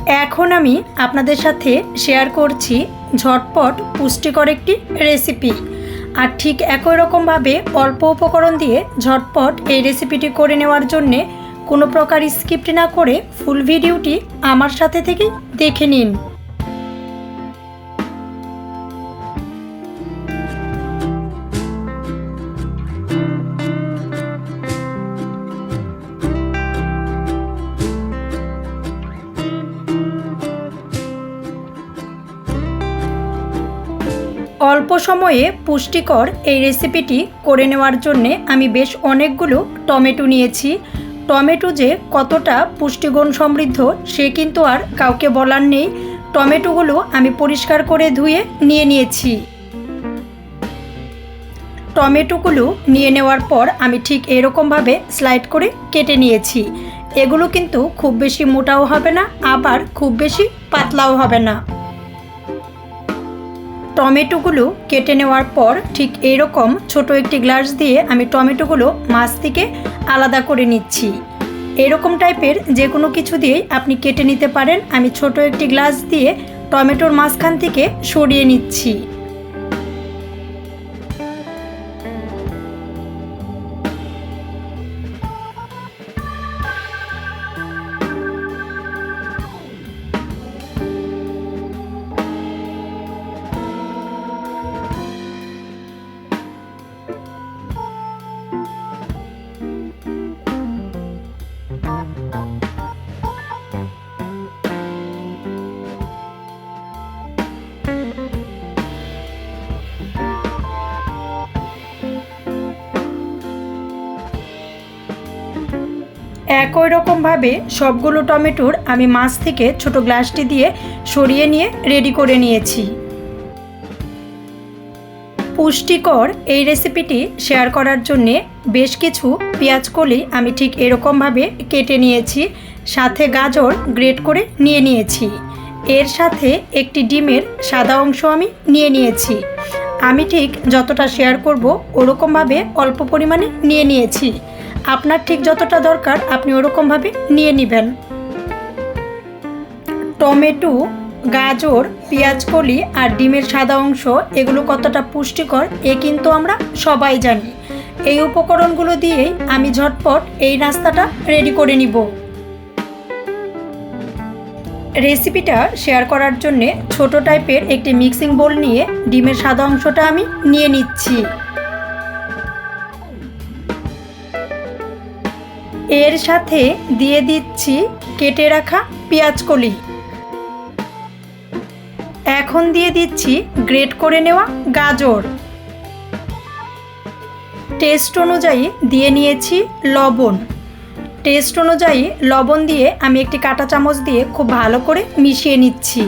এখন আমি আপনাদের সাথে শেয়ার করছি ঝটপট পুষ্টিকর একটি রেসিপি। আর ঠিক একই রকমভাবে অল্প উপকরণ দিয়ে ঝটপট এই রেসিপিটি করে নেওয়ার জন্যে কোনো প্রকার স্কিপ না করে ফুল ভিডিওটি আমার সাথে থেকেই দেখে নিন। অল্প সময়ে পুষ্টিকর এই রেসিপিটি করে নেওয়ার জন্যে আমি বেশ অনেকগুলো টমেটো নিয়েছি। টমেটো যে কতটা পুষ্টিগুণ সমৃদ্ধ সে কিন্তু আর কাউকে বলার নেই। টমেটোগুলো আমি পরিষ্কার করে ধুয়ে নিয়েছি। টমেটোগুলো নিয়ে নেওয়ার পর আমি ঠিক এরকমভাবে স্লাইড করে কেটে নিয়েছি। এগুলো কিন্তু খুব বেশি মোটাও হবে না, আবার খুব বেশি পাতলাও হবে না। টমেটোগুলো কেটে নেওয়ার পর ঠিক এরকম ছোট একটি গ্লাস দিয়ে আমি টমেটোগুলো মাছ থেকে আলাদা করে নিচ্ছি। এরকম টাইপের যে কোনো কিছু দিয়েই আপনি কেটে নিতে পারেন। আমি ছোট একটি গ্লাস দিয়ে টমেটোর মাঝখান থেকে সরিয়ে নিচ্ছি। একই রকমভাবে সবগুলো টমেটোর আমি মাছ থেকে ছোট গ্লাসটি দিয়ে সরিয়ে নিয়ে রেডি করে নিয়েছি। পুষ্টিকর এই রেসিপিটি শেয়ার করার জন্যে বেশ কিছু পেঁয়াজ কলি আমি ঠিক এরকমভাবে কেটে নিয়েছি। সাথে গাজর গ্রেট করে নিয়েছি। এর সাথে একটি ডিমের সাদা অংশ আমি নিয়েছি। আমি ঠিক যতটা শেয়ার করব ওরকমভাবে অল্প পরিমাণে নিয়েছি। আপনার ঠিক যতটা দরকার আপনি ওরকমভাবে নিয়ে নেবেন। টমেটো, গাজর, পেঁয়াজ কলি আর ডিমের সাদা অংশ এগুলো কতটা পুষ্টিকর কিন্তু আমরা সবাই জানি। এই উপকরণগুলো দিয়েই আমি ঝটপট এই নাস্তাটা রেডি করে নিব। রেসিপিটা শেয়ার করার জন্যে ছোট টাইপের একটি মিক্সিং বোল নিয়ে ডিমের সাদা অংশটা আমি নিয়ে নিচ্ছি। এর সাথে দিয়ে দিচ্ছি কেটে রাখা পেঁয়াজ কলি। এখন দিয়ে দিচ্ছি গ্রেট করে নেওয়া গাজর। টেস্ট অনুযায়ী দিয়ে নিয়েছি লবণ। টেস্ট অনুযায়ী লবণ দিয়ে আমি একটি কাঁটা চামচ দিয়ে খুব ভালো করে মিশিয়ে নিচ্ছি।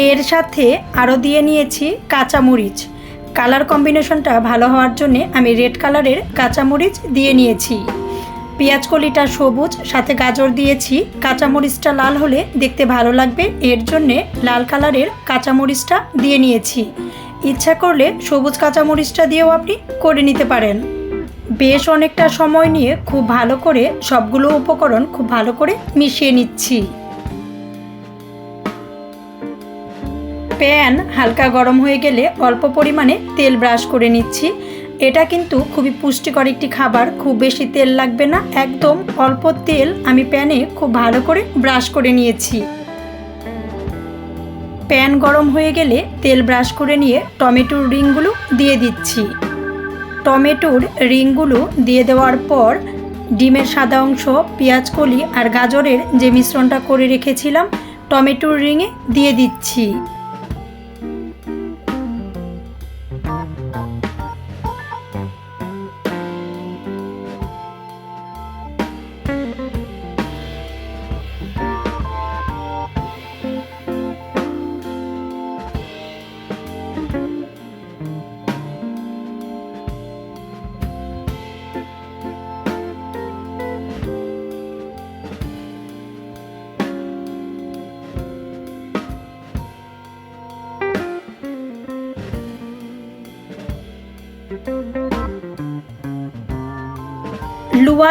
এর সাথে আরও দিয়ে নিয়েছি কাঁচামরিচ। কালার কম্বিনেশনটা ভালো হওয়ার জন্যে আমি রেড কালারের কাঁচামরিচ দিয়ে নিয়েছি। পেঁয়াজ কলিটা সবুজ, সাথে গাজর দিয়েছি। কাঁচামরিচটা লাল হলে দেখতে ভালো লাগবে, এর জন্যে লাল কালারের কাঁচামরিচটা দিয়ে নিয়েছি। ইচ্ছা করলে সবুজ কাঁচামরিচটা দিয়েও আপনি করে নিতে পারেন। বেশ অনেকটা সময় নিয়ে খুব ভালো করে সবগুলো উপকরণ খুব ভালো করে মিশিয়ে নিচ্ছি। প্যান হালকা গরম হয়ে গেলে অল্প পরিমাণে তেল ব্রাশ করে নিচ্ছি। এটা কিন্তু খুবই পুষ্টিকর একটি খাবার, খুব বেশি তেল লাগবে না, একদম অল্প তেল আমি প্যানে খুব ভালো করে ব্রাশ করে নিয়েছি। প্যান গরম হয়ে গেলে তেল ব্রাশ করে নিয়ে টমেটোর রিংগুলো দিয়ে দিচ্ছি। টমেটোর রিংগুলো দিয়ে দেওয়ার পর ডিমের সাদা অংশ, পেঁয়াজ কলি আর গাজরের যে মিশ্রণটা করে রেখেছিলাম টমেটোর রিংয়ে দিয়ে দিচ্ছি। লো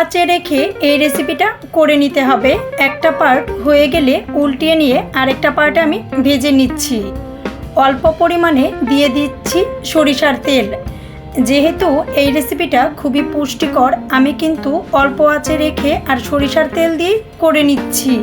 আঁচে রেখে এই রেসিপিটা করে নিতে হবে। একটা পার্ট হয়ে গেলে উল্টিয়ে নিয়ে আরেকটা পার্ট আমি ভেজে নিচ্ছি। অল্প পরিমাণে দিয়ে দিচ্ছি সরিষার তেল। যেহেতু এই রেসিপিটা খুবই পুষ্টিকর, আমি কিন্তু অল্প আঁচে রেখে আর সরিষার তেল দিয়ে করে নিচ্ছি।